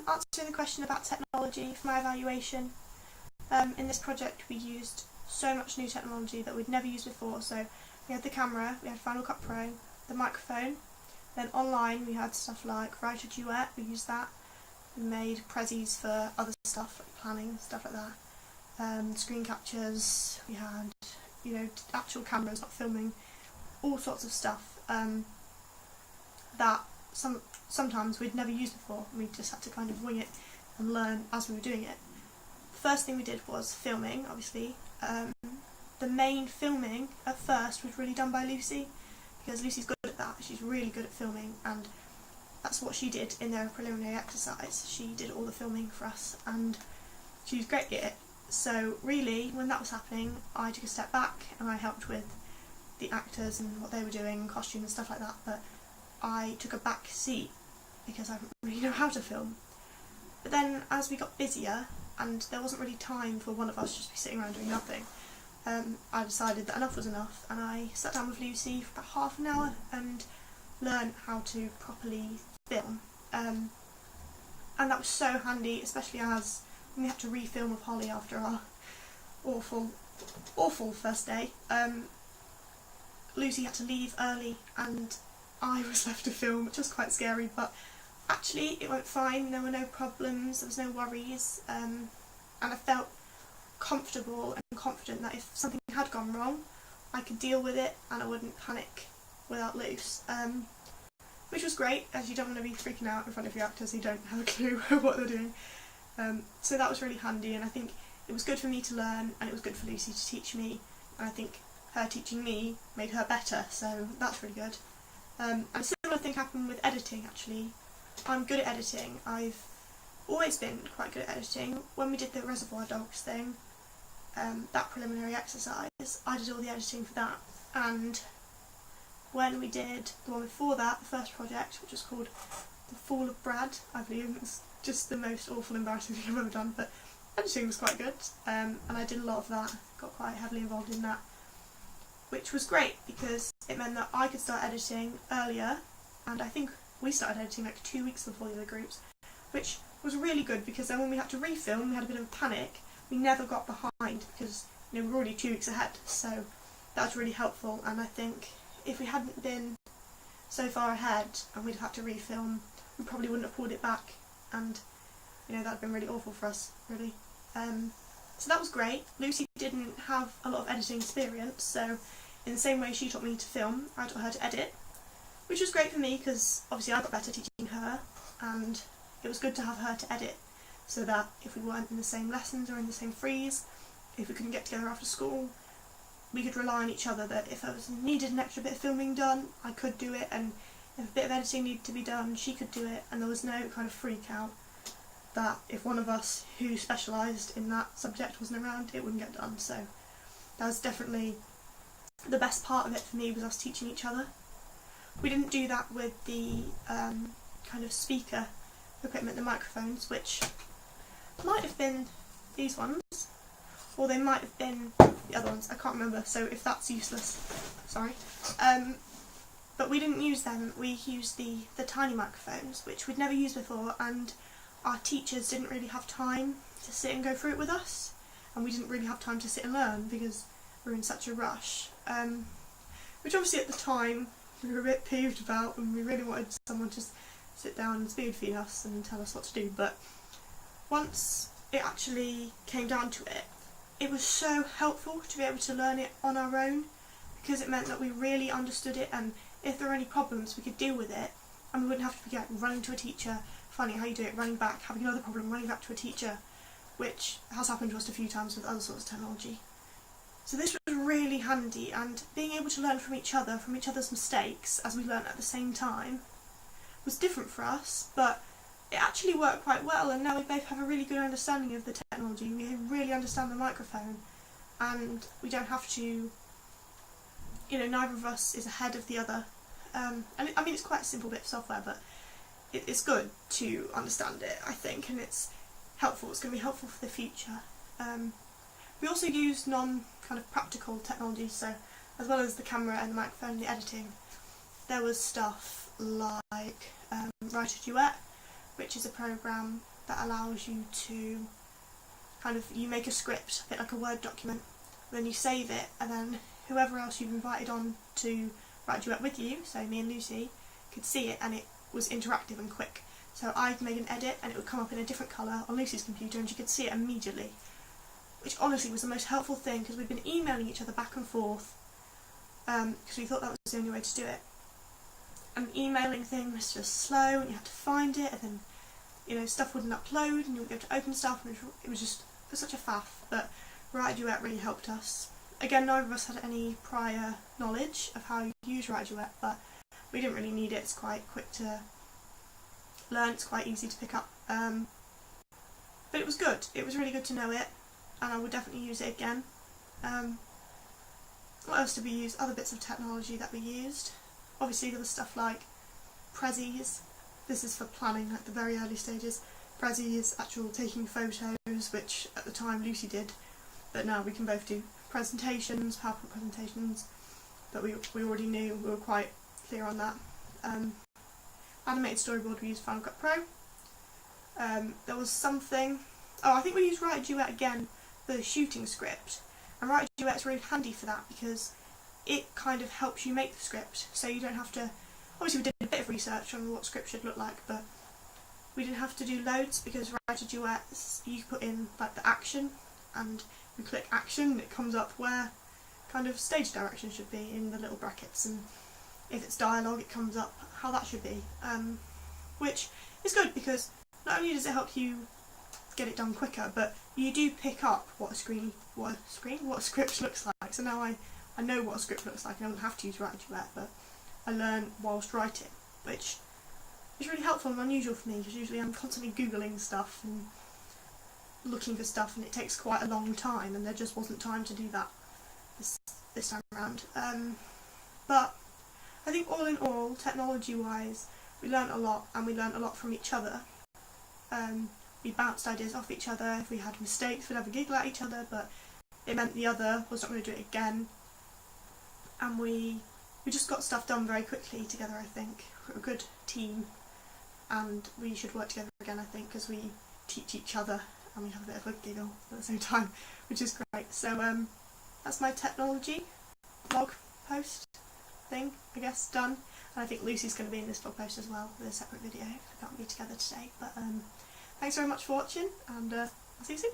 answering the question about technology for my evaluation. In this project we used so much new technology that we'd never used before. So we had the camera, we had Final Cut Pro, the microphone, then online we had stuff like Writer Duet, we used that. We made prezzies for other stuff, like planning, stuff like that. Screen captures, we had, actual cameras, not filming, all sorts of stuff that sometimes we'd never used before, and we just had to kind of wing it and learn as we were doing it. The first thing we did was filming, obviously. The main filming at first was really done by Lucy, because Lucy's good at that. She's really good at filming, and that's what she did in their preliminary exercise. She did all the filming for us, and she was great at it. So really, when that was happening, I took a step back and I helped with the actors and what they were doing, costume and stuff like that, but I took a back seat because I didn't really know how to film. But then as we got busier and there wasn't really time for one of us just to be sitting around doing nothing, I decided that enough was enough, and I sat down with Lucy for about half an hour and learned how to properly film. And that was so handy, especially as we had to refilm with Holly after our awful first day. Lucy had to leave early and I was left to film, which was quite scary, but actually it went fine. There were no problems, there was no worries, and I felt comfortable and confident that if something had gone wrong, I could deal with it and I wouldn't panic without Luce, which was great, as you don't want to be freaking out in front of your actors who don't have a clue what they're doing. So that was really handy, and I think it was good for me to learn, and it was good for Lucy to teach me, and I think her teaching me made her better, so that's really good. And a similar thing happened with editing, actually. I'm good at editing. I've always been quite good at editing. When we did the Reservoir Dogs thing, that preliminary exercise, I did all the editing for that, and when we did the one before that, the first project, which was called The Fall of Brad, I believe, it's just the most awful, embarrassing thing I've ever done, but editing was quite good, and I did a lot of that, got quite heavily involved in that, which was great because it meant that I could start editing earlier, and I think we started editing like 2 weeks before the other groups, which was really good because then when we had to refilm, we had a bit of a panic. We never got behind because we were already 2 weeks ahead, so that was really helpful. And I think if we hadn't been so far ahead and we'd had to refilm, we probably wouldn't have pulled it back, and that'd have been really awful for us, really. So that was great. Lucy didn't have a lot of editing experience, so in the same way she taught me to film, I taught her to edit, which was great for me because obviously I got better teaching her, and it was good to have her to edit, so that if we weren't in the same lessons or in the same freeze, if we couldn't get together after school, we could rely on each other, that if I needed an extra bit of filming done, I could do it, and if a bit of editing needed to be done, she could do it, and there was no kind of freak out that if one of us who specialised in that subject wasn't around, it wouldn't get done. So that was definitely the best part of it for me, was us teaching each other. We didn't do that with the kind of speaker equipment, the microphones, which might have been these ones, or they might have been the other ones, I can't remember, so if that's useless, sorry. But we didn't use them, we used the tiny microphones, which we'd never used before, and our teachers didn't really have time to sit and go through it with us, and we didn't really have time to sit and learn because we were in such a rush, which obviously at the time we were a bit peeved about, and we really wanted someone to just sit down and spoon feed us and tell us what to do. But once it actually came down to it, it was so helpful to be able to learn it on our own, because it meant that we really understood it, and if there were any problems we could deal with it, and we wouldn't have to be running to a teacher, finding out how you do it, running back, having another problem, running back to a teacher, which has happened to us a few times with other sorts of technology. So this was really handy, and being able to learn from each other, from each other's mistakes, as we learnt at the same time, was different for us, but it actually worked quite well, and now we both have a really good understanding of the technology. We really understand the microphone, and we don't have to, neither of us is ahead of the other. And I mean, it's quite a simple bit of software, but it's good to understand it, I think, and it's helpful. It's going to be helpful for the future. We also used kind of practical technologies, so as well as the camera and the microphone and the editing, there was stuff like Writer Duet, which is a program that allows you to you make a script, a bit like a Word document, then you save it, and then whoever else you've invited on to write a duet with you, so me and Lucy, could see it, and it was interactive and quick. So I'd made an edit and it would come up in a different colour on Lucy's computer and she could see it immediately, which honestly was the most helpful thing, because we'd been emailing each other back and forth because we thought that was the only way to do it. And the emailing thing was just slow and you had to find it, and then stuff wouldn't upload and you wouldn't be able to open stuff, and it was such a faff. But Write a Duet really helped us. Again, neither of us had any prior knowledge of how you use Write a Duet, but we didn't really need it. It's quite quick to learn, it's quite easy to pick up. But it was good. It was really good to know it, and I would definitely use it again. What else did we use? Other bits of technology that we used. Obviously there was stuff like Prezzies. This is for planning, like the very early stages. Prezi is actual taking photos, which at the time Lucy did, but now we can both do presentations, PowerPoint presentations, but we already knew, we were quite clear on that. Animated storyboard, we used Final Cut Pro. There was something, I think we used Write a Duet again for the shooting script, and Write a Duet is really handy for that because it kind of helps you make the script, so you don't have to, obviously we did a bit of research on what script should look like, but we didn't have to do loads because Write a Duet, you put in like the action and you click action and it comes up where kind of stage direction should be in the little brackets, and if it's dialogue it comes up how that should be, which is good because not only does it help you get it done quicker, but you do pick up what a script looks like. So now I know what a script looks like, and I don't have to use Write a Duet, but I learn whilst writing, which is really helpful and unusual for me because usually I'm constantly googling stuff and looking for stuff, and it takes quite a long time, and there just wasn't time to do that this time around. But I think all in all, technology wise, we learnt a lot, and we learnt a lot from each other. We bounced ideas off each other. If we had mistakes, we'd have a giggle at each other, but it meant the other was not going to do it again, and we just got stuff done very quickly together. I think we're a good team, and we should work together again, I think, because we teach each other and we have a bit of a giggle at the same time, which is great. So that's my technology blog post thing, I guess, done. And I think Lucy's going to be in this blog post as well with a separate video. We can't be together today, but thanks very much for watching, and I'll see you soon.